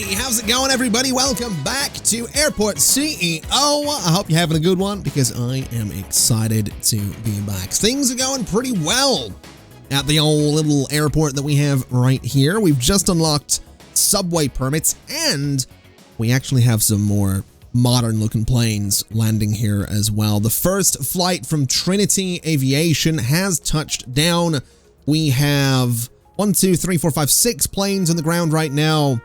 Hey, how's it going, everybody? Welcome back to Airport CEO. I hope you're having a good one because I am excited to be back. Things are going pretty well at the old little airport that we have right here. We've just unlocked subway permits and we actually have some more modern looking planes landing here as well. The first flight from Trinity Aviation has touched down. We have 6 planes on the ground right now.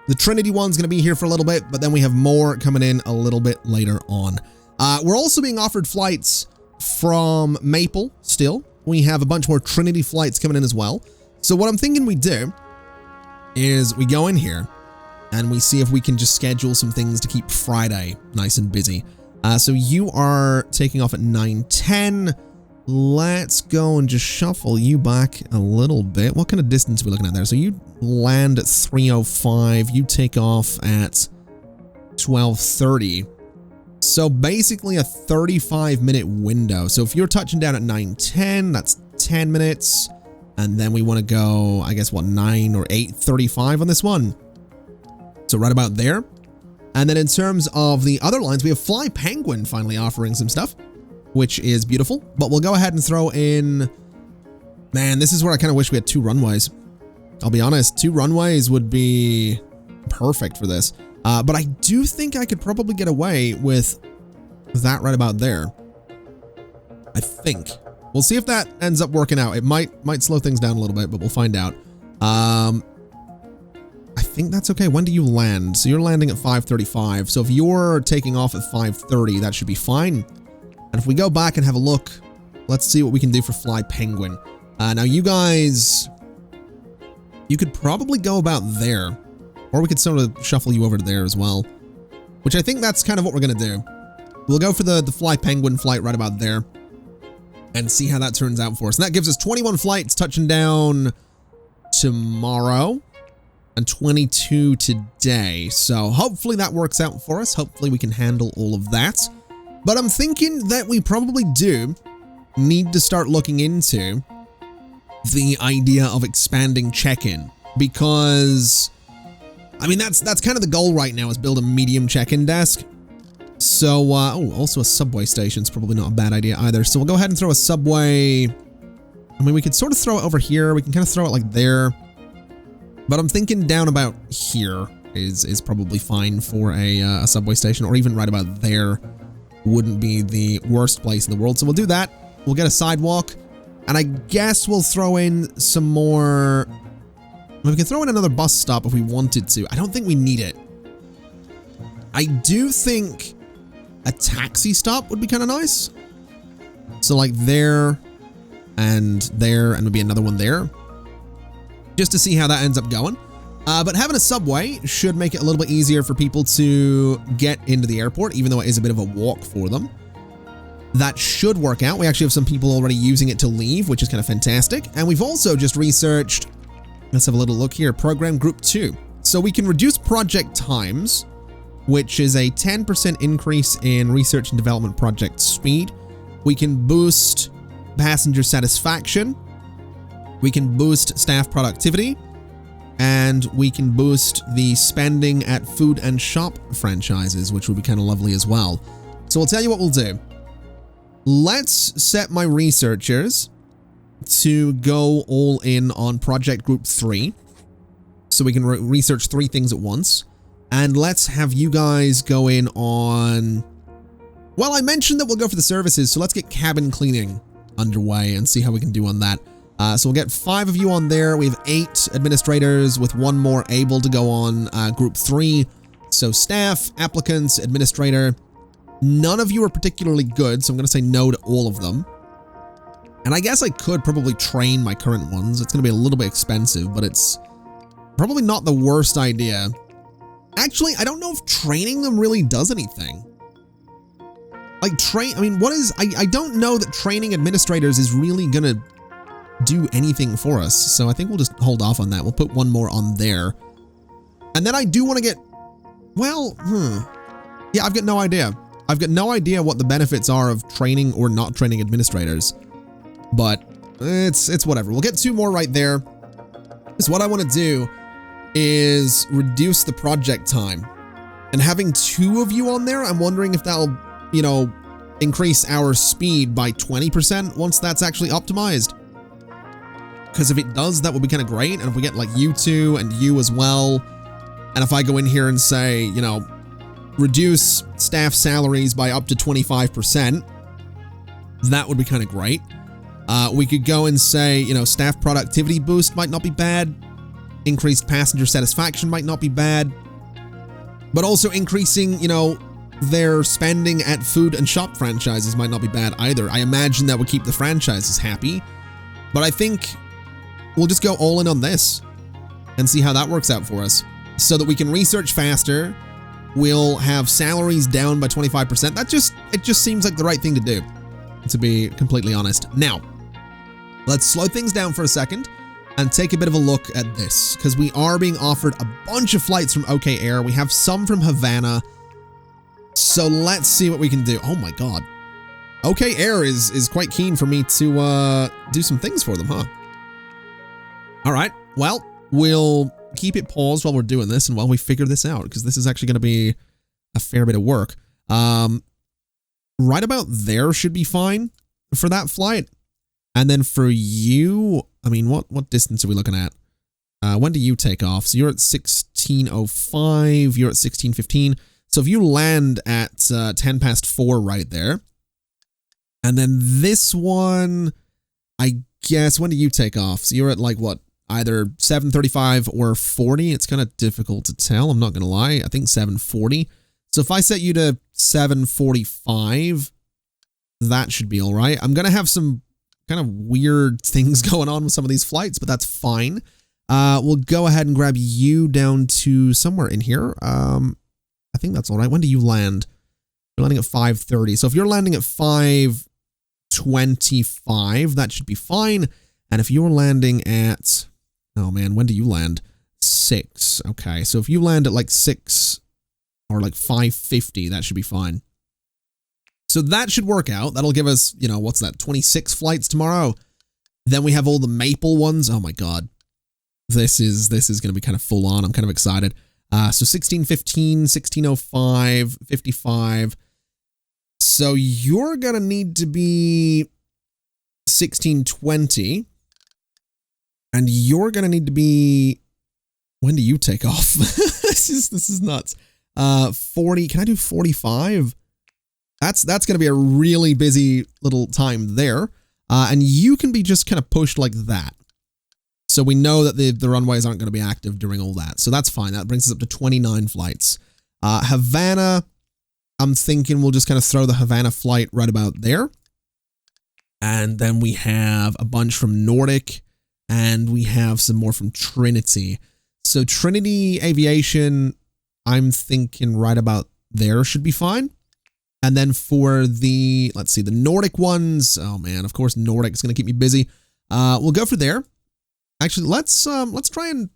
The Trinity one's going to be here for a little bit, but then we have more coming in a little bit later on. We're also being offered flights from Maple still. We have a bunch more Trinity flights coming in as well. So what I'm thinking we do is we go in here and we see if we can just schedule some things to keep Friday nice and busy. So you are taking off at 9:10. Let's go and just shuffle you back a little bit. What kind of distance are we looking at there? So you land at 3:05. You take off at 12:30. So basically a 35-minute window. So if you're touching down at 9:10, that's 10 minutes. And then we want to go, I guess, what, 9 or 8:35 on this one. So right about there. And then in terms of the other lines, we have Fly Penguin finally offering some stuff, which is beautiful. But we'll go ahead and throw in... Man, this is where I kind of wish we had 2 runways. I'll be honest, 2 runways would be perfect for this. But I do think I could probably get away with that right about there. I think. We'll see if that ends up working out. It might slow things down a little bit, but we'll find out. I think that's okay. When do you land? So you're landing at 5:35. So if you're taking off at 5:30, that should be fine. And if we go back and have a look, let's see what we can do for Fly Penguin. Now you guys, you could probably go about there, or we could sort of shuffle you over to there as well, which I think that's kind of what we're going to do. We'll go for the Fly Penguin flight right about there and see how that turns out for us. And that gives us 21 flights touching down tomorrow and 22 today. So hopefully that works out for us. Hopefully we can handle all of that. But I'm thinking that we probably do need to start looking into the idea of expanding check-in, because I mean that's kind of the goal right now, is build a medium check-in desk. So oh, also a subway station is probably not a bad idea either. So we'll go ahead and throw a subway. I mean, we could sort of throw it over here. We can kind of throw it like there, but I'm thinking down about here is probably fine for a subway station, or even right about there wouldn't be the worst place in the world. So we'll do that. We'll get a sidewalk, and I guess we'll throw in some more. We can throw in another bus stop if we wanted to. I don't think we need it. I do think a taxi stop would be kind of nice. So like there and maybe another one there, just to see how that ends up going. But having a subway should make it a little bit easier for people to get into the airport, even though it is a bit of a walk for them. That should work out. We actually have some people already using it to leave, which is kind of fantastic. And we've also just researched, let's have a little look here, Program Group 2. So we can reduce project times, which is a 10% increase in research and development project speed. We can boost passenger satisfaction. We can boost staff productivity. And we can boost the spending at food and shop franchises, which would be kind of lovely as well. So I'll tell you what we'll do. Let's set my researchers to go all in on Project Group 3. So we can research 3 things at once. And let's have you guys go in on... Well, I mentioned that we'll go for the services, so let's get cabin cleaning underway and see how we can do on that. So we'll get 5 of you on there. We have 8 administrators with 1 more able to go on Group 3. So staff, applicants, administrator. None of you are particularly good, so I'm going to say no to all of them. And I guess I could probably train my current ones. It's going to be a little bit expensive, but it's probably not the worst idea. Actually, I don't know if training them really does anything. Like I mean, I don't know that training administrators is really going to do anything for us. So I think we'll just hold off on that. We'll put 1 more on there. And then I do want to get, well, yeah, I've got no idea. I've got no idea what the benefits are of training or not training administrators, but it's whatever. We'll get 2 more right there. Because what I want to do is reduce the project time. And having 2 of you on there, I'm wondering if that'll, you know, increase our speed by 20% once that's actually optimized. Because if it does, that would be kind of great. And if we get like you 2 and you as well, and if I go in here and say, you know, reduce staff salaries by up to 25%, that would be kind of great. We could go and say, you know, staff productivity boost might not be bad. Increased passenger satisfaction might not be bad. But also increasing, you know, their spending at food and shop franchises might not be bad either. I imagine that would keep the franchises happy. But I think we'll just go all in on this and see how that works out for us. So that we can research faster. We'll have salaries down by 25%. It just seems like the right thing to do, to be completely honest. Now, let's slow things down for a second and take a bit of a look at this, because we are being offered a bunch of flights from OK Air. We have some from Havana. So let's see what we can do. Oh my God. OK Air is quite keen for me to do some things for them, huh? All right. Well, we'll keep it paused while we're doing this and while we figure this out, because this is actually going to be a fair bit of work. Right about there should be fine for that flight. And then for you, I mean, what distance are we looking at? When do you take off? So you're at 16:05, you're at 16:15. So if you land at 10 past 4 right there, and then this one, I guess, when do you take off? So you're at like what? Either 7:35 or 40. It's kind of difficult to tell. I'm not going to lie. I think 7:40. So if I set you to 7:45, that should be all right. I'm going to have some kind of weird things going on with some of these flights, but that's fine. We'll go ahead and grab you down to somewhere in here. I think that's all right. When do you land? You're landing at 5:30. So if you're landing at 5:25, that should be fine. And if you're landing at, oh man, when do you land? 6. Okay. So if you land at like 6 or like 5:50, that should be fine. So that should work out. That'll give us, you know, what's that? 26 flights tomorrow. Then we have all the Maple ones. Oh my God. This is going to be kind of full on. I'm kind of excited. So 16:15, 16:05, 55. So you're going to need to be 16:20. And you're going to need to be, when do you take off? This is nuts. 40, can I do 45? That's going to be a really busy little time there. And you can be just kind of pushed like that. So we know that the runways aren't going to be active during all that. So that's fine. That brings us up to 29 flights. Havana, I'm thinking we'll just kind of throw the Havana flight right about there. And then we have a bunch from Nordic. And we have some more from Trinity. So Trinity Aviation, I'm thinking right about there should be fine. And then for the, let's see, the Nordic ones, oh man, of course Nordic is going to keep me busy. We'll go for there. Actually, let's go for a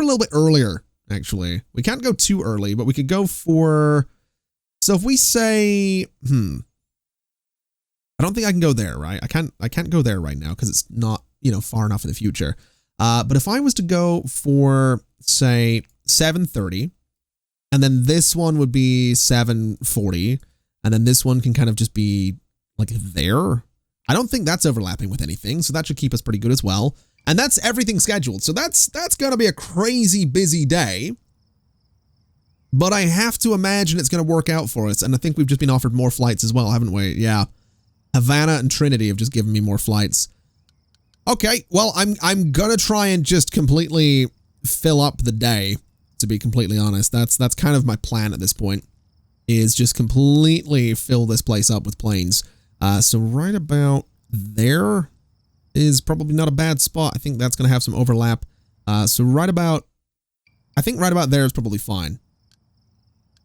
little bit earlier, actually. We can't go too early, but we could go for, so if we say, I don't think I can go there, right? I can't go there right now because it's not, you know, far enough in the future. But if I was to go for, say, 7:30, and then this one would be 7:40, and then this one can kind of just be like there. I don't think that's overlapping with anything, so that should keep us pretty good as well. And that's everything scheduled. So that's going to be a crazy busy day. But I have to imagine it's going to work out for us. And I think we've just been offered more flights as well, haven't we? Yeah. Havana and Trinity have just given me more flights. Okay, well, I'm gonna try and just completely fill up the day, to be completely honest. That's kind of my plan at this point, is just completely fill this place up with planes. So right about there is probably not a bad spot. I think that's gonna have some overlap. So right about there is probably fine.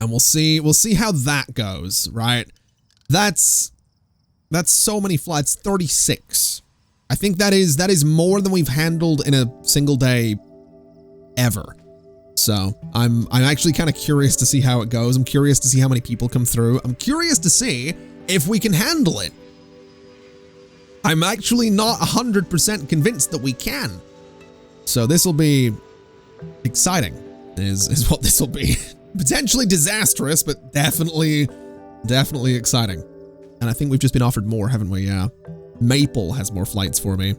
And we'll see how that goes, right? That's so many flights, 36. I think that is more than we've handled in a single day ever. So I'm actually kind of curious to see how it goes. I'm curious to see how many people come through. I'm curious to see if we can handle it. I'm actually not 100% convinced that we can. So this will be Exciting is what this will be. Potentially disastrous, but definitely exciting. And I think we've just been offered more, haven't we? Yeah. Maple has more flights for me.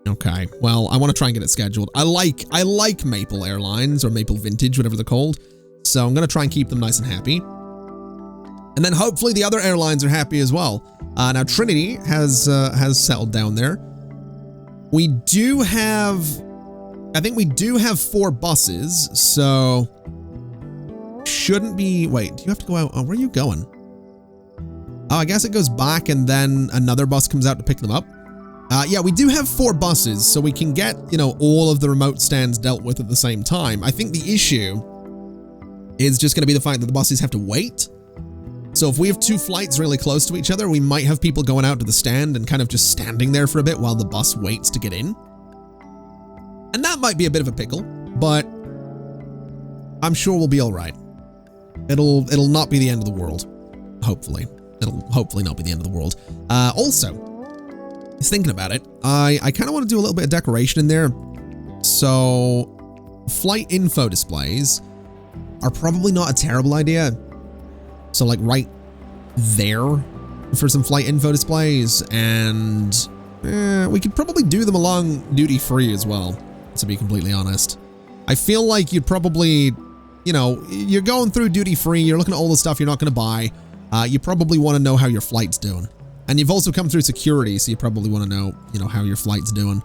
Okay, well, I want to try and get it scheduled. I like Maple Airlines or Maple Vintage, whatever they're called. So I'm going to try and keep them nice and happy. And then hopefully the other airlines are happy as well. Now Trinity has settled down there. We do have, I think we do have 4 buses, so shouldn't be, wait, do you have to go out? Oh, where are you going? Oh, I guess it goes back and then another bus comes out to pick them up. Yeah, we do have 4 buses, so we can get, you know, all of the remote stands dealt with at the same time. I think the issue is just going to be the fact that the buses have to wait. So if we have 2 flights really close to each other, we might have people going out to the stand and kind of just standing there for a bit while the bus waits to get in. And that might be a bit of a pickle, but I'm sure we'll be all right. It'll not be the end of the world. Hopefully. It'll hopefully not be the end of the world. Also, just thinking about it, I kind of want to do a little bit of decoration in there. So flight info displays are probably not a terrible idea. So like right there for some flight info displays, and we could probably do them along duty free as well, to be completely honest. I feel like you'd probably, you know, you're going through duty free, you're looking at all the stuff you're not going to buy. You probably want to know how your flight's doing. And you've also come through security, so you probably want to know, you know, how your flight's doing.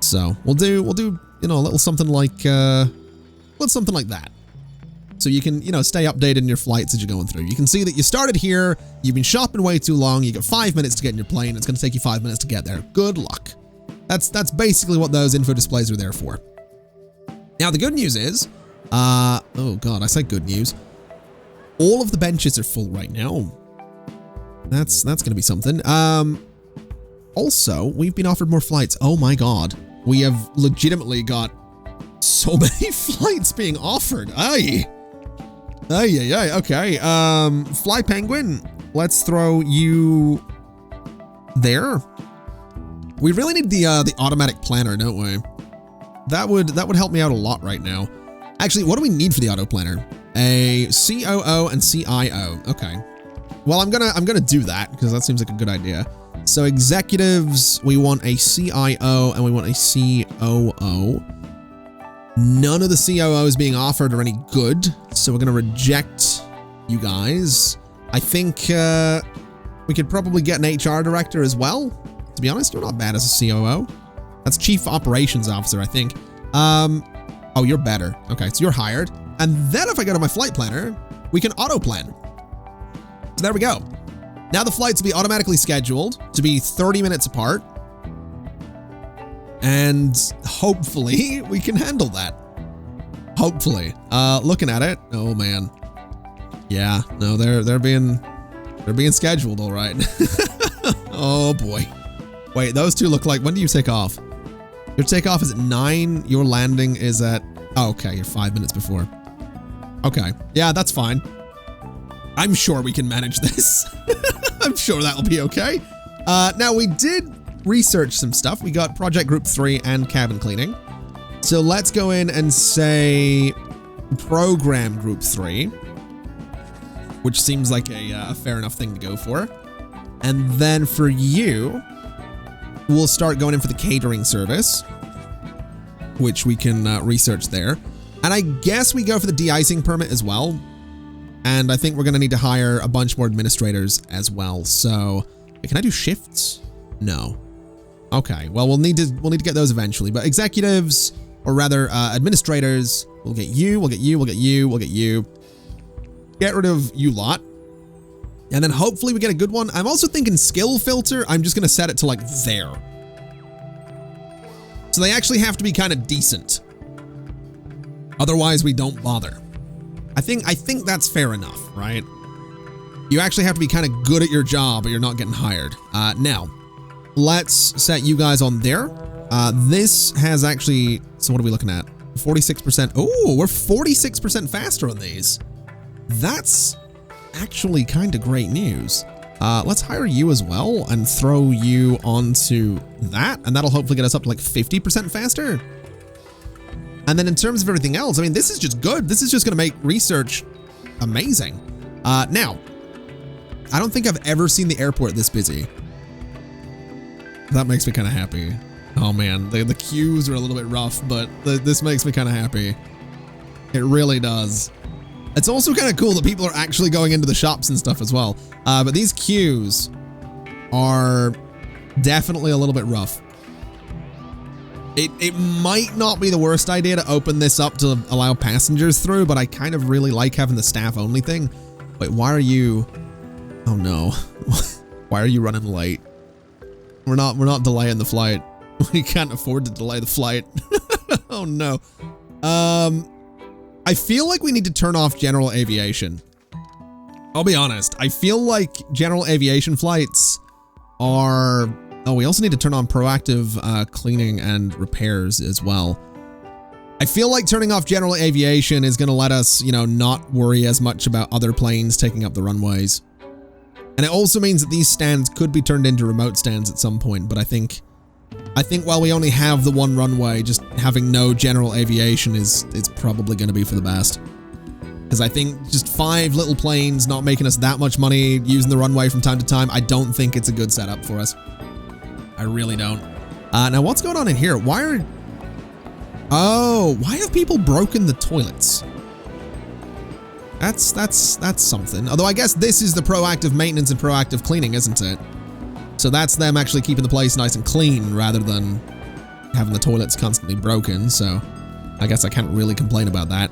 So we'll do, you know, a little something like that. So you can, you know, stay updated in your flights as you're going through. You can see that you started here, you've been shopping way too long, you got 5 minutes to get in your plane, it's going to take you 5 minutes to get there. Good luck. That's basically what those info displays are there for. Now the good news is, oh god, I said good news. All of the benches are full right now. That's going to be something. Also, we've been offered more flights. Oh my god. We have legitimately got so many flights being offered. Aye. Okay. Fly Penguin. Let's throw you there. We really need the automatic planner, don't we? That would help me out a lot right now. Actually, what do we need for the auto planner? A COO and CIO. Okay. Well, I'm gonna do that because that seems like a good idea. So executives, we want a CIO and we want a COO. None of the COOs being offered are any good, so we're gonna reject you guys. I think we could probably get an HR director as well. To be honest, you're not bad as a COO. That's Chief Operations Officer, I think. Oh, you're better. Okay, so you're hired. And then if I go to my flight planner, we can auto plan. So there we go. Now the flights will be automatically scheduled to be 30 minutes apart. And hopefully we can handle that. Hopefully. Looking at it. Oh man. Yeah, no, they're being scheduled all right. Oh boy. Wait, those two look like, when do you take off? Your takeoff is at 9, your landing is at, oh, okay, you're 5 minutes before. Okay, yeah, that's fine. I'm sure we can manage this. I'm sure that'll be okay. Now we did research some stuff. We got Project Group 3 and cabin cleaning. So let's go in and say Program Group 3, which seems like a fair enough thing to go for. And then for you, we'll start going in for the catering service, which we can research there. And I guess we go for the de-icing permit as well. And I think we're going to need to hire a bunch more administrators as well. So, can I do shifts? No. Okay, well, we'll need to get those eventually. But executives, or rather administrators, we'll get you, we'll get you, we'll get you, we'll get you. Get rid of you lot. And then hopefully we get a good one. I'm also thinking skill filter. I'm just going to set it to like there. So they actually have to be kind of decent. Otherwise we don't bother. I think that's fair enough, right? You actually have to be kind of good at your job or you're not getting hired. Now, let's set you guys on there. This has actually, so what are we looking at? 46%. Oh, we're 46% faster on these. That's actually kind of great news. Let's hire you as well and throw you onto that, and that'll hopefully get us up to like 50% faster. And then in terms of everything else, I mean, this is just good. This is just going to make research amazing. Now, I don't think I've ever seen the airport this busy. That makes me kind of happy. Oh man, the queues are a little bit rough, but this makes me kind of happy. It really does. It's also kind of cool that people are actually going into the shops and stuff as well. But these queues are definitely a little bit rough. It might not be the worst idea to open this up to allow passengers through, but I kind of really like having the staff only thing. Wait, why are you... Oh no. Why are you running late? We're not delaying the flight. We can't afford to delay the flight. Oh no. I feel like we need to turn off general aviation. I'll be honest. I feel like general aviation flights are... Oh, we also need to turn on proactive cleaning and repairs as well. I feel like turning off general aviation is going to let us, you know, not worry as much about other planes taking up the runways. And it also means that these stands could be turned into remote stands at some point, but I think while we only have the one runway, just having no general aviation is probably going to be for the best. Because I think just 5 little planes not making us that much money using the runway from time to time, I don't think it's a good setup for us. I really don't. Now what's going on in here? Why have people broken the toilets? That's something. Although I guess this is the proactive maintenance and proactive cleaning, isn't it? So that's them actually keeping the place nice and clean rather than having the toilets constantly broken. So I guess I can't really complain about that.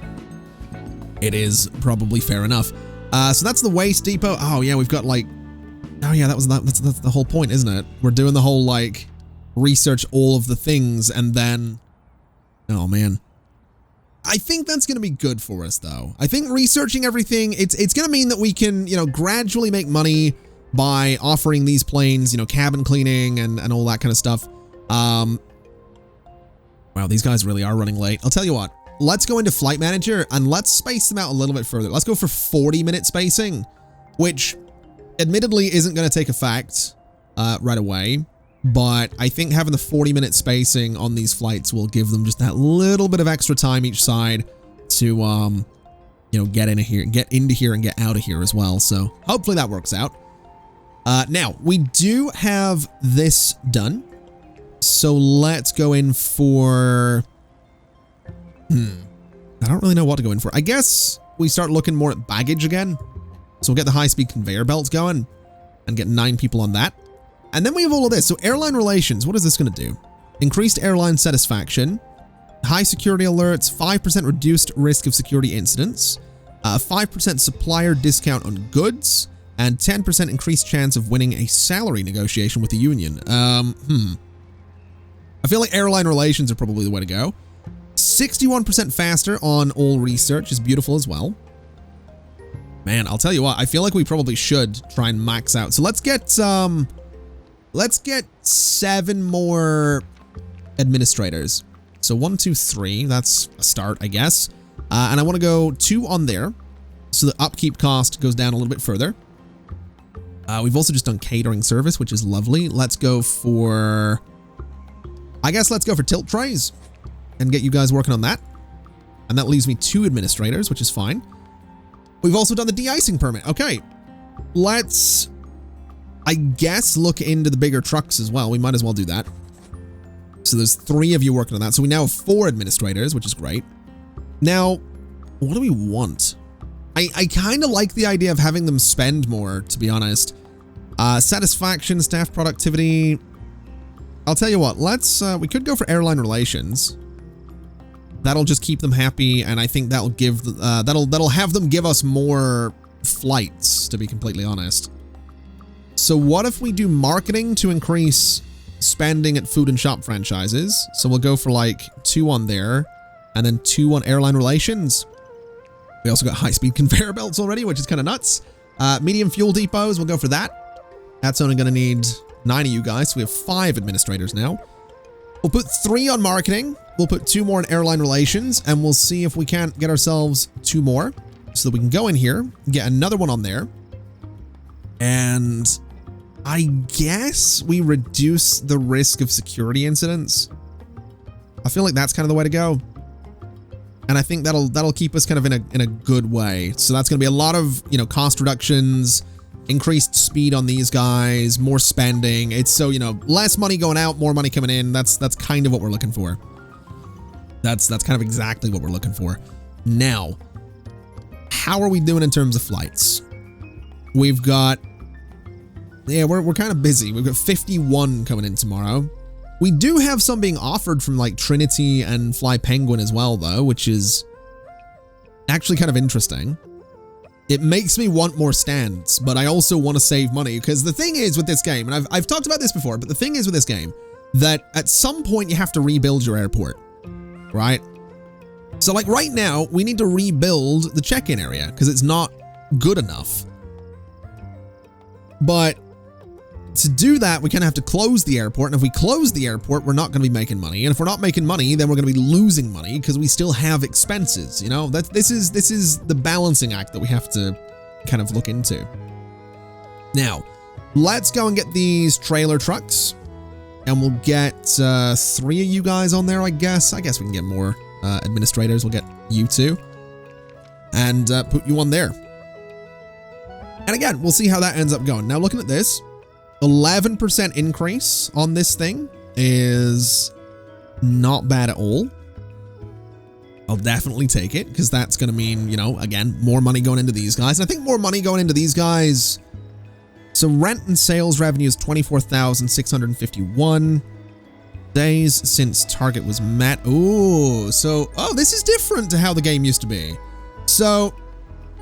It is probably fair enough. So that's the waste depot. Oh yeah, we've got like... Oh yeah, that's the whole point, isn't it? We're doing the whole like research all of the things and then... Oh man. I think that's going to be good for us though. I think researching everything, it's going to mean that we can, you know, gradually make money by offering these planes, you know, cabin cleaning and all that kind of stuff. Wow, these guys really are running late. I'll tell you what, let's go into Flight Manager and let's space them out a little bit further. Let's go for 40-minute spacing, which admittedly isn't going to take effect right away. But I think having the 40-minute spacing on these flights will give them just that little bit of extra time each side to, you know, get into here and get out of here as well. So hopefully that works out. Now, we do have this done. So let's go in for... I don't really know what to go in for. I guess we start looking more at baggage again. So we'll get the high-speed conveyor belts going and get 9 people on that. And then we have all of this. So airline relations, what is this going to do? Increased airline satisfaction, high security alerts, 5% reduced risk of security incidents, 5% supplier discount on goods, and 10% increased chance of winning a salary negotiation with the union. I feel like airline relations are probably the way to go. 61% faster on all research is beautiful as well. Man, I'll tell you what, I feel like we probably should try and max out. So let's get 7 more administrators. So 1, 2, 3, that's a start, I guess. And I want to go 2 on there. So the upkeep cost goes down a little bit further. We've also just done catering service, which is lovely. Let's go for, I guess let's go for tilt trays and get you guys working on that. And that leaves me 2 administrators, which is fine. We've also done the de-icing permit. Okay, let's, I guess, look into the bigger trucks as well. We might as well do that. So there's 3 of you working on that. So we now have 4 administrators, which is great. Now, what do we want? I kind of like the idea of having them spend more, to be honest. Satisfaction, staff productivity. I'll tell you what, let's, we could go for airline relations. That'll just keep them happy, and I think that'll give, that'll have them give us more flights, to be completely honest. So what if we do marketing to increase spending at food and shop franchises? So we'll go for like 2 on there, and then 2 on airline relations. We also got high-speed conveyor belts already, which is kind of nuts. Medium fuel depots, we'll go for that. That's only going to need 9 of you guys, so we have 5 administrators now. We'll put 3 on marketing. We'll put 2 more on airline relations, and we'll see if we can't get ourselves 2 more so that we can go in here, get another one on there. And I guess we reduce the risk of security incidents. I feel like that's kind of the way to go. And I think that'll keep us kind of in a good way. So that's going to be a lot of, you know, cost reductions, increased speed on these guys, more spending. It's so, you know, less money going out, more money coming in. That's kind of what we're looking for. That's kind of exactly what we're looking for. Now, how are we doing in terms of flights? We've got, yeah, we're kind of busy. We've got 51 coming in tomorrow. We do have some being offered from like Trinity and Fly Penguin as well, though, which is actually kind of interesting. It makes me want more stands, but I also want to save money, because the thing is with this game, and I've talked about this before, but the thing is with this game, that at some point you have to rebuild your airport, right? So like right now, we need to rebuild the check-in area because it's not good enough. But to do that, we kind of have to close the airport. And if we close the airport, we're not going to be making money. And if we're not making money, then we're going to be losing money because we still have expenses. You know, this is the balancing act that we have to kind of look into. Now, let's go and get these trailer trucks, and we'll get 3 of you guys on there, I guess. I guess we can get more administrators. We'll get you 2 and put you on there. And again, we'll see how that ends up going. Now, looking at this, 11% increase on this thing is not bad at all. I'll definitely take it because that's going to mean, you know, again, more money going into these guys. And I think more money going into these guys. So rent and sales revenue is 24,651 days since target was met. Ooh, so, oh, this is different to how the game used to be. So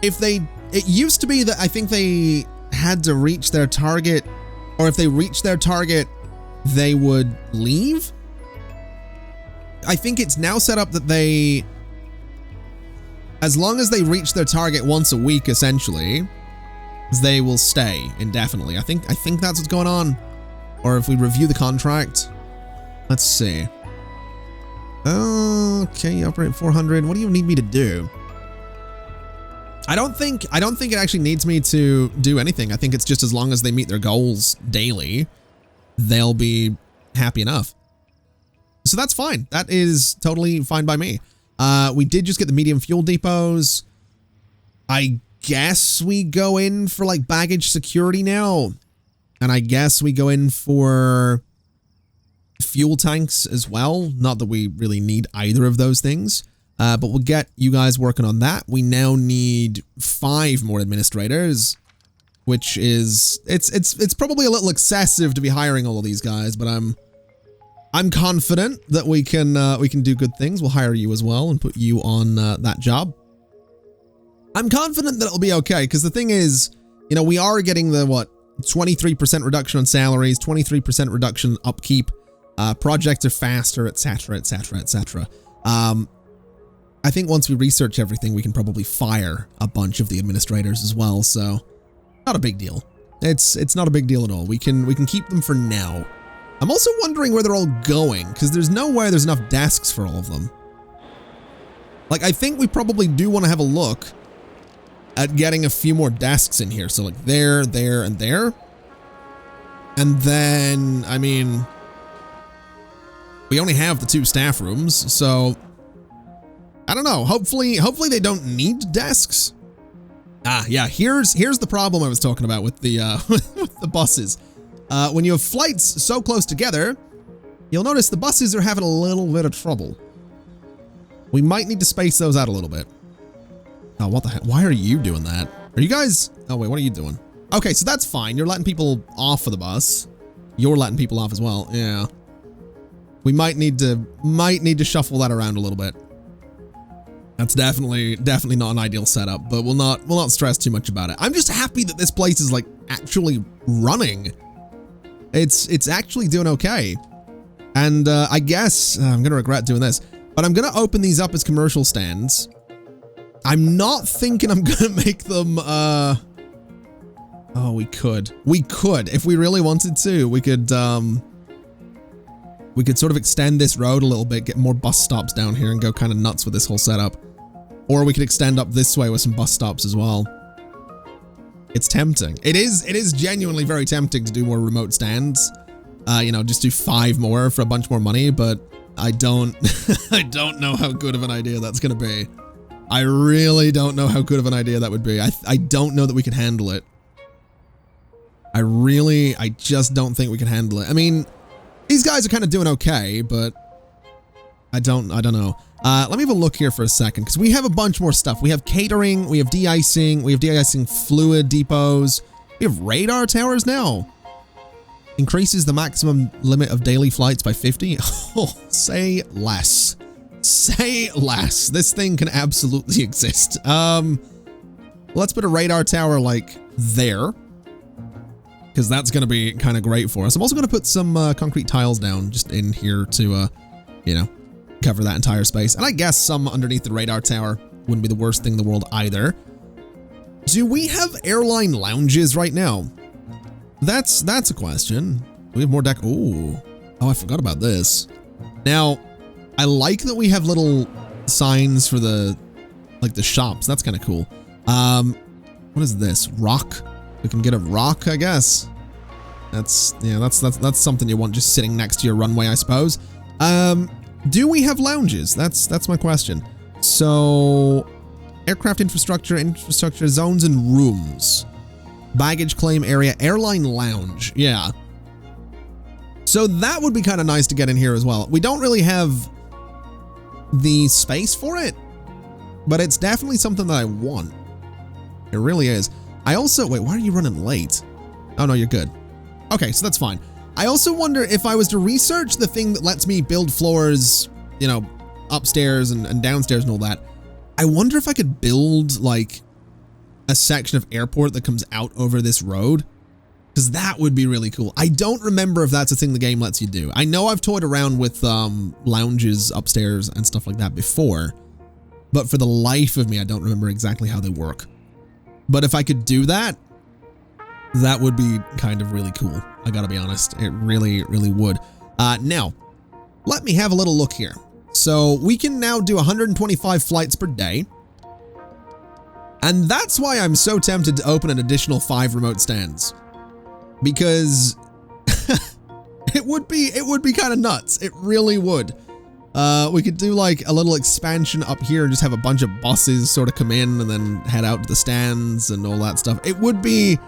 it used to be that I think they had to reach their target, or if they reached their target, they would leave. I think it's now set up that they, as long as they reach their target once a week, essentially, they will stay indefinitely. I think that's what's going on. Or if we review the contract, let's see. Okay, operate 400. What do you need me to do? I don't think it actually needs me to do anything. I think it's just as long as they meet their goals daily, they'll be happy enough. So that's fine. That is totally fine by me. We did just get the medium fuel depots. I guess we go in for like baggage security now. And I guess we go in for fuel tanks as well. Not that we really need either of those things. But we'll get you guys working on that. We now need 5 more administrators, which is, it's probably a little excessive to be hiring all of these guys, but I'm confident that we can do good things. We'll hire you as well and put you on that job. I'm confident that it'll be okay, because the thing is, you know, we are getting the, 23% reduction on salaries, 23% reduction upkeep, projects are faster, etc., etc., etc. I think once we research everything, we can probably fire a bunch of the administrators as well, so not a big deal. It's not a big deal at all. We can keep them for now. I'm also wondering where they're all going, because there's no way there's enough desks for all of them. Like, I think we probably do want to have a look at getting a few more desks in here. So like there, there, and there. And then, I mean, we only have the 2 staff rooms, so I don't know. Hopefully they don't need desks. Ah, yeah. Here's the problem I was talking about with the with the buses. When you have flights so close together, you'll notice the buses are having a little bit of trouble. We might need to space those out a little bit. Oh, what the heck? Why are you doing that? Are you guys? Oh wait, what are you doing? Okay, so that's fine. You're letting people off of the bus. You're letting people off as well. Yeah. We might need to shuffle that around a little bit. That's definitely not an ideal setup, but we'll not stress too much about it. I'm just happy that this place is like actually running. It's actually doing okay. And I guess I'm going to regret doing this, but I'm going to open these up as commercial stands. I'm not thinking I'm going to make them, oh, we could, if we really wanted to, we could sort of extend this road a little bit, get more bus stops down here and go kind of nuts with this whole setup. Or we could extend up this way with some bus stops as well. It's tempting. It is genuinely very tempting to do more remote stands. You know, just do 5 more for a bunch more money, but I don't, I don't know how good of an idea that's going to be. I really don't know how good of an idea that would be. I don't know that we can handle it. I just don't think we can handle it. I mean, these guys are kind of doing okay, but I don't know. Let me have a look here for a second, because we have a bunch more stuff. We have catering, we have de-icing, fluid depots, we have radar towers now. Increases the maximum limit of daily flights by 50. Oh, say less. Say less. This thing can absolutely exist. Let's put a radar tower like there, because that's going to be kind of great for us. I'm also going to put some concrete tiles down just in here to, you know, cover that entire space. And I guess some underneath the radar tower wouldn't be the worst thing in the world either. Do we have airline lounges right now? That's a question. We have more deck. Oh, I forgot about this. Now, I like that we have little signs for the shops. That's kind of cool. What is this? Rock. We can get a rock, I guess. That's something you want just sitting next to your runway, I suppose. Do we have lounges? That's my question. So, aircraft infrastructure, zones and rooms. Baggage claim area, airline lounge. Yeah. So that would be kind of nice to get in here as well. We don't really have the space for it, but it's definitely something that I want. It really is. I also, wait, why are you running late? Oh no, you're good. Okay, so that's fine. I also wonder if I was to research the thing that lets me build floors, you know, upstairs and downstairs and all that. I wonder if I could build like a section of airport that comes out over this road, because that would be really cool. I don't remember if that's a thing the game lets you do. I know I've toyed around with lounges upstairs and stuff like that before, but for the life of me, I don't remember exactly how they work. But if I could do that, that would be kind of really cool. I gotta be honest. It really, really would. Now, let me have a little look here. So we can now do 125 flights per day. And that's why I'm so tempted to open an additional 5 remote stands. Because it would be kind of nuts. It really would. We could do like a little expansion up here and just have a bunch of buses sort of come in and then head out to the stands and all that stuff. It would be,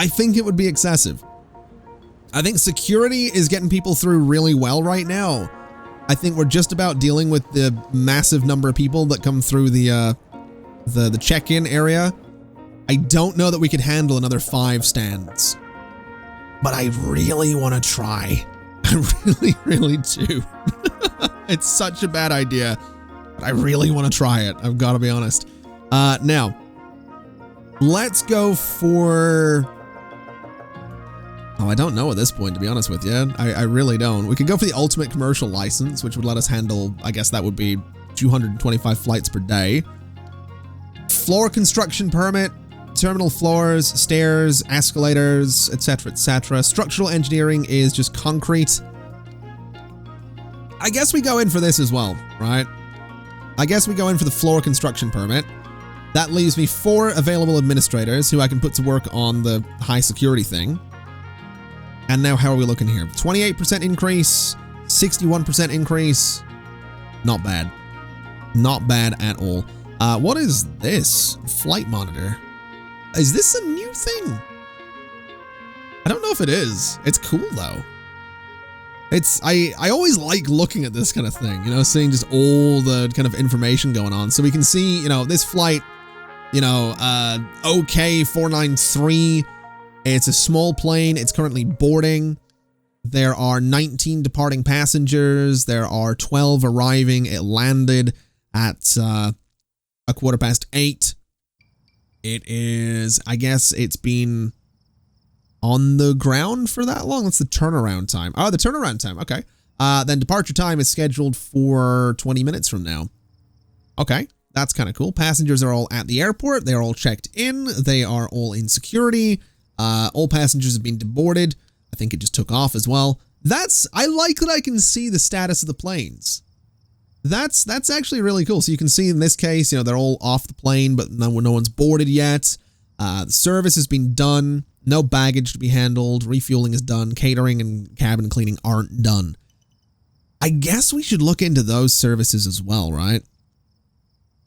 I think it would be excessive. I think security is getting people through really well right now. I think we're just about dealing with the massive number of people that come through the check-in area. I don't know that we could handle another 5 stands, but I really want to try. I really, really do. It's such a bad idea, but I really want to try it. I've got to be honest. Now, let's go for... Oh, I don't know at this point, to be honest with you. I really don't. We could go for the ultimate commercial license, which would let us handle, I guess that would be 225 flights per day. Floor construction permit, terminal floors, stairs, escalators, etc., etc. Structural engineering is just concrete. I guess we go in for this as well, right? I guess we go in for the floor construction permit. That leaves me 4 available administrators who I can put to work on the high security thing. And now how are we looking here? 28% increase, 61% increase. Not bad. Not bad at all. What is this? Flight monitor. Is this a new thing? I don't know if it is. It's cool though. I always like looking at this kind of thing, you know, seeing just all the kind of information going on. So we can see, you know, this flight, you know, OK 493. It's a small plane. It's currently boarding. There are 19 departing passengers. There are 12 arriving. It landed at 8:15. It is, I guess it's been on the ground for that long. That's the turnaround time. Oh, the turnaround time. Okay. Then departure time is scheduled for 20 minutes from now. Okay. That's kind of cool. Passengers are all at the airport. They are all checked in. They are all in security. All passengers have been deboarded. I think it just took off as well. I like that I can see the status of the planes. That's actually really cool. So you can see in this case, you know, they're all off the plane, but no one's boarded yet. The service has been done. No baggage to be handled. Refueling is done. Catering and cabin cleaning aren't done. I guess we should look into those services as well, right?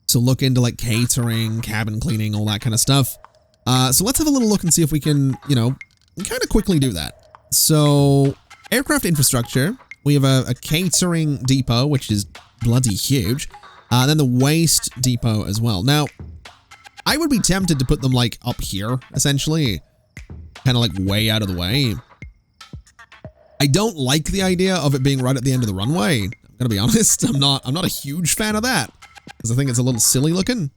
So look into like catering, cabin cleaning, all that kind of stuff. So let's have a little look and see if we can, you know, kind of quickly do that. So aircraft infrastructure, we have a catering depot, which is bloody huge. Then the waste depot as well. Now, I would be tempted to put them like up here, essentially, kind of like way out of the way. I don't like the idea of it being right at the end of the runway. I'm gonna be honest. I'm not a huge fan of that because I think it's a little silly looking.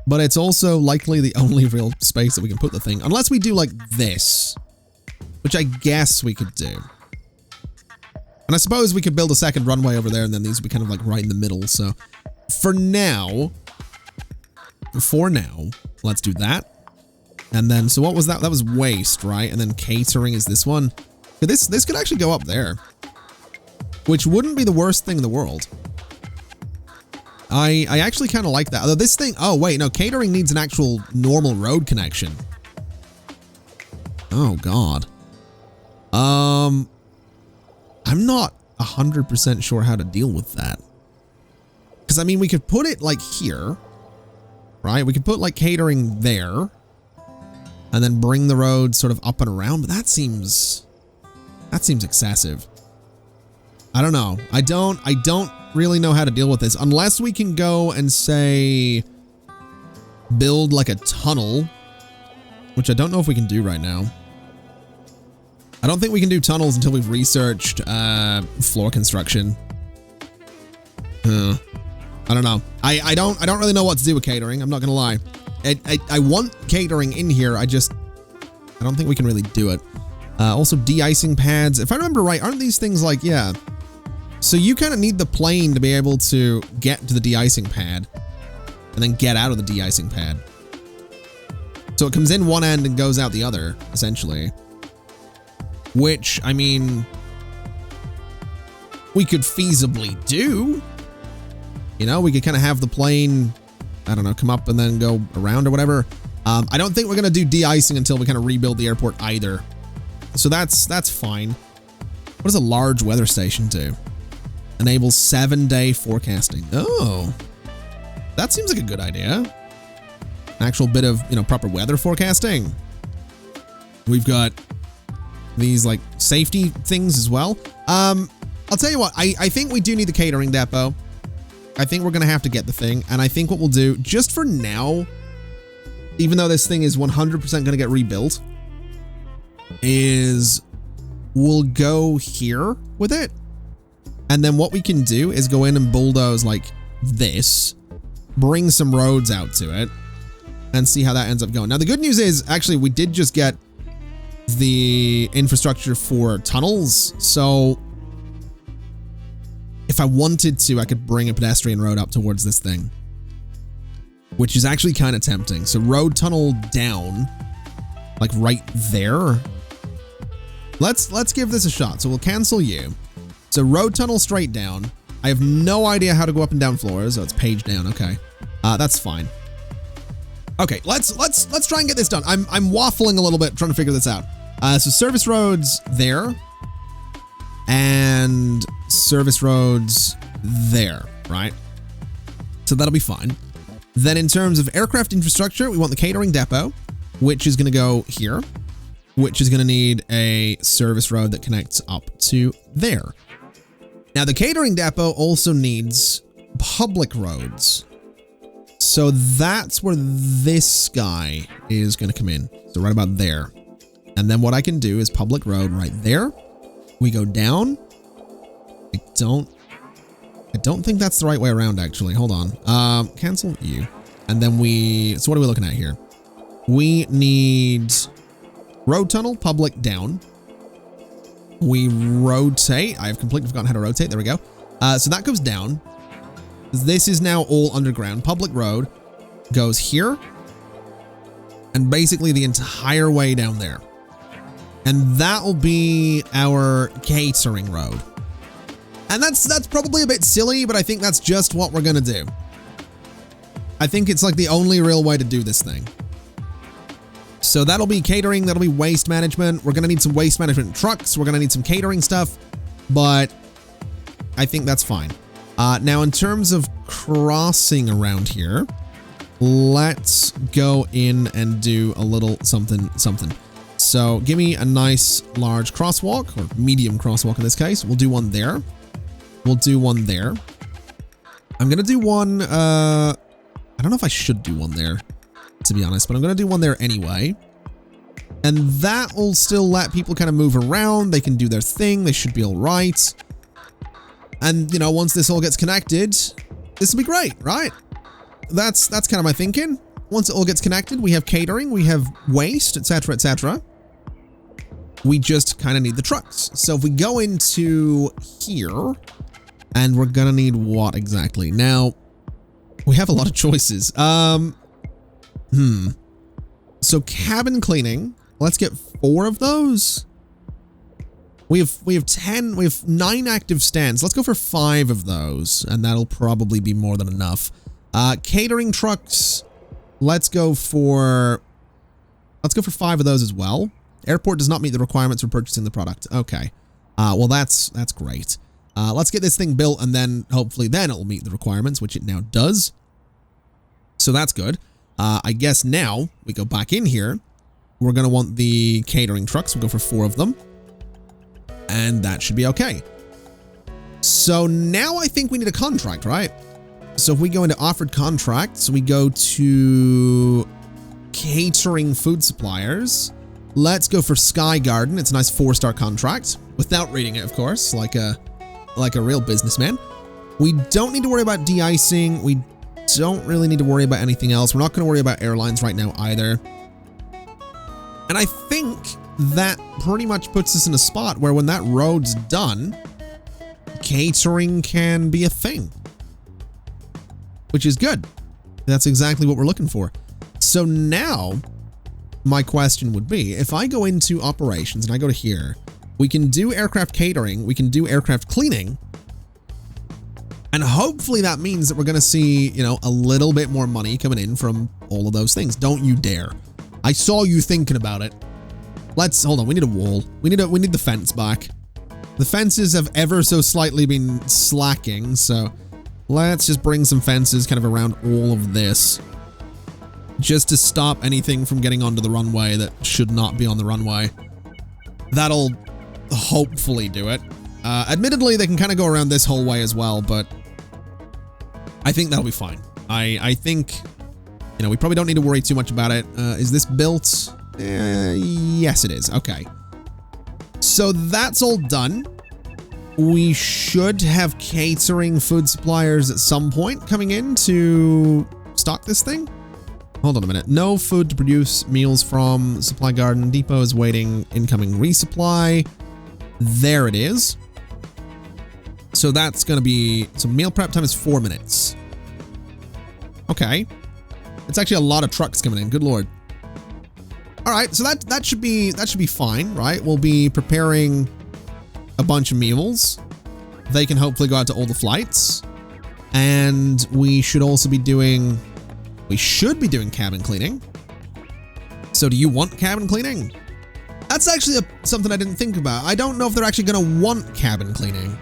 But it's also likely the only real space that we can put the thing, unless we do like this, which I guess we could do. And I suppose we could build a second runway over there, and then these would be kind of like right in the middle. So for now, let's do that. And then, so what was that? That was waste, right? And then catering is this one. This could actually go up there, which wouldn't be the worst thing in the world. I actually kind of like that. Although this thing, oh wait, no, catering needs an actual normal road connection. Oh God. I'm not 100% sure how to deal with that. Because I mean, we could put it like here, right? We could put like catering there, and then bring the road sort of up and around. But that seems excessive. I don't know. I don't really know how to deal with this unless we can go and say build like a tunnel, which I don't know if we can do right now. I don't think we can do tunnels until we've researched floor construction. I don't know. I don't really know what to do with catering. I'm not gonna lie. I want catering in here. I don't think we can really do it. Also de-icing pads. If I remember right, aren't these things like, yeah. So you kind of need the plane to be able to get to the de-icing pad and then get out of the de-icing pad. So it comes in one end and goes out the other, essentially. Which, I mean, we could feasibly do. You know, we could kind of have the plane, I don't know, come up and then go around or whatever. I don't think we're going to do de-icing until we kind of rebuild the airport either. So that's fine. What does a large weather station do? Enables 7-day forecasting. Oh, that seems like a good idea. An actual bit of, you know, proper weather forecasting. We've got these like safety things as well. I'll tell you what, I think we do need the catering depot. I think we're going to have to get the thing. And I think what we'll do just for now, even though this thing is 100% going to get rebuilt, is we'll go here with it. And then what we can do is go in and bulldoze like this, bring some roads out to it, and see how that ends up going. Now, the good news is, actually, we did just get the infrastructure for tunnels. So if I wanted to, I could bring a pedestrian road up towards this thing, which is actually kind of tempting. So road tunnel down, like right there. Let's give this a shot. So we'll cancel you. So road tunnel straight down. I have no idea how to go up and down floors. Oh, it's page down. Okay. That's fine. Okay, let's try and get this done. I'm waffling a little bit trying to figure this out. So service roads there and service roads there, right? So that'll be fine. Then in terms of aircraft infrastructure, we want the catering depot, which is going to go here, which is going to need a service road that connects up to there. Now, the catering depot also needs public roads. So that's where this guy is going to come in. So right about there. And then what I can do is public road right there. We go down. I don't think that's the right way around, actually. Hold on. Cancel you. And then so what are we looking at here? We need road tunnel, public down. We rotate. I've completely forgotten how to rotate. There we go. So that goes down. This is now all underground. Public road goes here and basically the entire way down there. And that will be our catering road. And that's probably a bit silly, but I think that's just what we're going to do. I think it's like the only real way to do this thing. So that'll be catering, that'll be waste management. We're going to need some waste management trucks. We're going to need some catering stuff. But I think that's fine. Now, in terms of crossing around here, let's go in and do a little something. So give me a nice large crosswalk, or medium crosswalk in this case. We'll do one there. We'll do one there. I'm going to do one, I don't know if I should do one there, to be honest, but I'm going to do one there anyway. And that will still let people kind of move around. They can do their thing. They should be all right. And, you know, once this all gets connected, this will be great, right? That's kind of my thinking. Once it all gets connected, we have catering, we have waste, etc., etc. We just kind of need the trucks. So if we go into here, and we're gonna need what exactly? Now, we have a lot of choices. So cabin cleaning, let's get 4 of those. We have 9 active stands. Let's go for 5 of those, and that'll probably be more than enough. Catering trucks, let's go for 5 of those as well. Airport does not meet the requirements for purchasing the product. Okay. Well, that's great. Let's get this thing built, and then hopefully then it will meet the requirements, which it now does. So that's good. I guess now we go back in here. We're going to want the catering trucks. We'll go for 4 of them. And that should be okay. So now I think we need a contract, right? So if we go into offered contracts, we go to catering food suppliers. Let's go for Sky Garden. It's a nice 4-star contract without reading it, of course, like a real businessman. We don't need to worry about de-icing. We don't really need to worry about anything else. We're not going to worry about airlines right now either. And I think that pretty much puts us in a spot where when that road's done, catering can be a thing, which is good. That's exactly what we're looking for. So now my question would be, if I go into operations and I go to here, we can do aircraft catering, we can do aircraft cleaning, and hopefully that means that we're going to see, you know, a little bit more money coming in from all of those things. Don't you dare. I saw you thinking about it. Hold on, we need a wall. We need the fence back. The fences have ever so slightly been slacking, so let's just bring some fences kind of around all of this, just to stop anything from getting onto the runway that should not be on the runway. That'll hopefully do it. Admittedly, they can kind of go around this whole way as well, but I think that'll be fine. I think, you know, we probably don't need to worry too much about it. Is this built? Yes, it is. Okay. So that's all done. We should have catering food suppliers at some point coming in to stock this thing. Hold on a minute. No food to produce meals from. Supply garden depot is waiting. Incoming resupply. There it is. So that's going to be, so meal prep time is 4 minutes. Okay. It's actually a lot of trucks coming in. Good Lord. All right. So that should be fine, right? We'll be preparing a bunch of meals. They can hopefully go out to all the flights. And we should also be doing, cabin cleaning. So do you want cabin cleaning? That's actually something I didn't think about. I don't know if they're actually going to want cabin cleaning.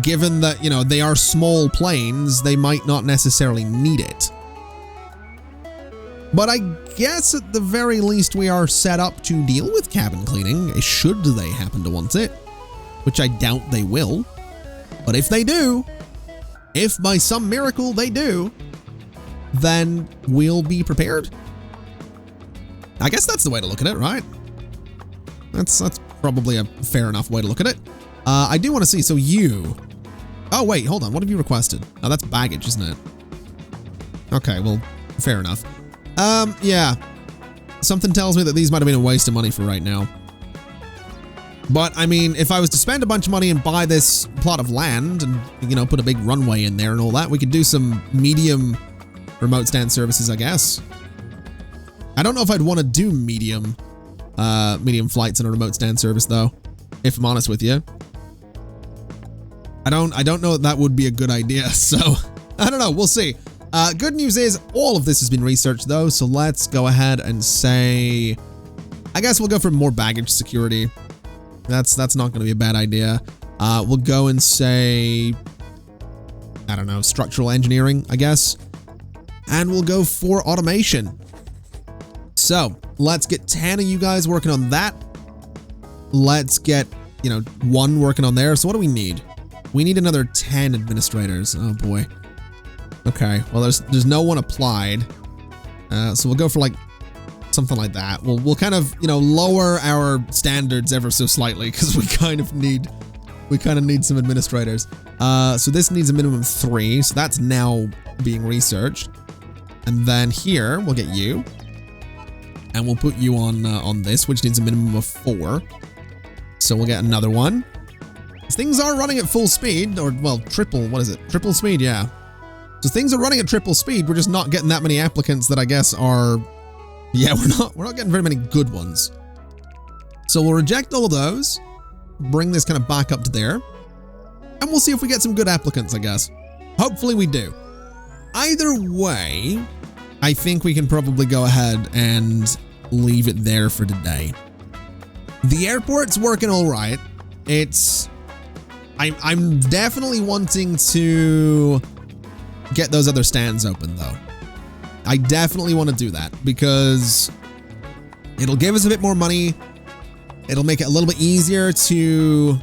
Given that, you know, they are small planes, they might not necessarily need it. But I guess at the very least we are set up to deal with cabin cleaning, should they happen to want it. Which I doubt they will. But if they do, if by some miracle they do, then we'll be prepared. I guess that's the way to look at it, right? That's probably a fair enough way to look at it. I do want to see, so you... Oh, wait, hold on. What have you requested? Oh, that's baggage, isn't it? Okay, well, fair enough. Yeah. Something tells me that these might have been a waste of money for right now. But, I mean, if I was to spend a bunch of money and buy this plot of land and, you know, put a big runway in there and all that, we could do some medium remote stand services, I guess. I don't know if I'd want to do medium flights in a remote stand service, though, if I'm honest with you. I don't know that would be a good idea, so I don't know. We'll see. Good news is all of this has been researched, though, so let's go ahead and say, I guess we'll go for more baggage security. That's not going to be a bad idea. We'll go and say, I don't know, structural engineering, I guess. And we'll go for automation. So let's get 10 of you guys working on that. Let's get, 1 working on there. So what do we need? We need another 10 administrators. Oh boy. Okay, well there's no one applied. So we'll go for like something like that. We'll kind of, lower our standards ever so slightly because we kind of need some administrators. So this needs a minimum of 3. So that's now being researched. And then here we'll get you, and we'll put you on this, which needs a minimum of 4. So we'll get another one. Things are running at full speed, or well, triple. What is it? Triple speed, yeah. So things are running at triple speed. We're just not getting that many applicants that I guess are. Yeah, we're not getting very many good ones. So we'll reject all of those, bring this kind of back up to there, and we'll see if we get some good applicants, I guess. Hopefully we do. Either way, I think we can probably go ahead and leave it there for today. The airport's working all right. I'm definitely wanting to get those other stands open though. I definitely want to do that because it'll give us a bit more money. It'll make it a little bit easier to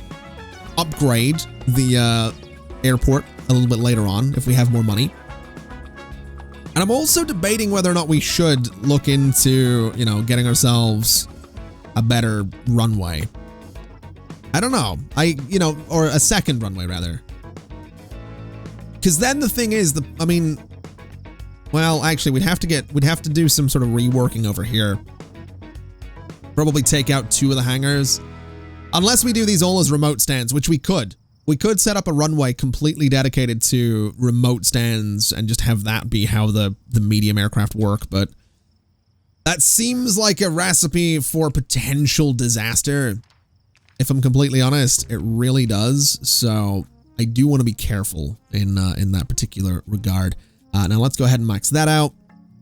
upgrade the airport a little bit later on if we have more money. And I'm also debating whether or not we should look into, getting ourselves a better runway. I don't know. Or a second runway rather. Because then the thing is, well, actually, we'd have to do some sort of reworking over here. Probably take out 2 of the hangars. Unless we do these all as remote stands, which we could. We could set up a runway completely dedicated to remote stands and just have that be how the medium aircraft work, but that seems like a recipe for potential disaster. If I'm completely honest, it really does. So I do want to be careful in that particular regard. Now let's go ahead and max that out,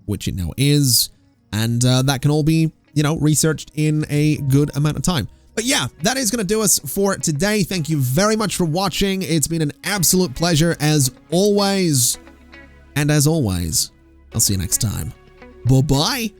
which it now is. And that can all be, researched in a good amount of time. But yeah, that is going to do us for today. Thank you very much for watching. It's been an absolute pleasure as always. And as always, I'll see you next time. Bye-bye.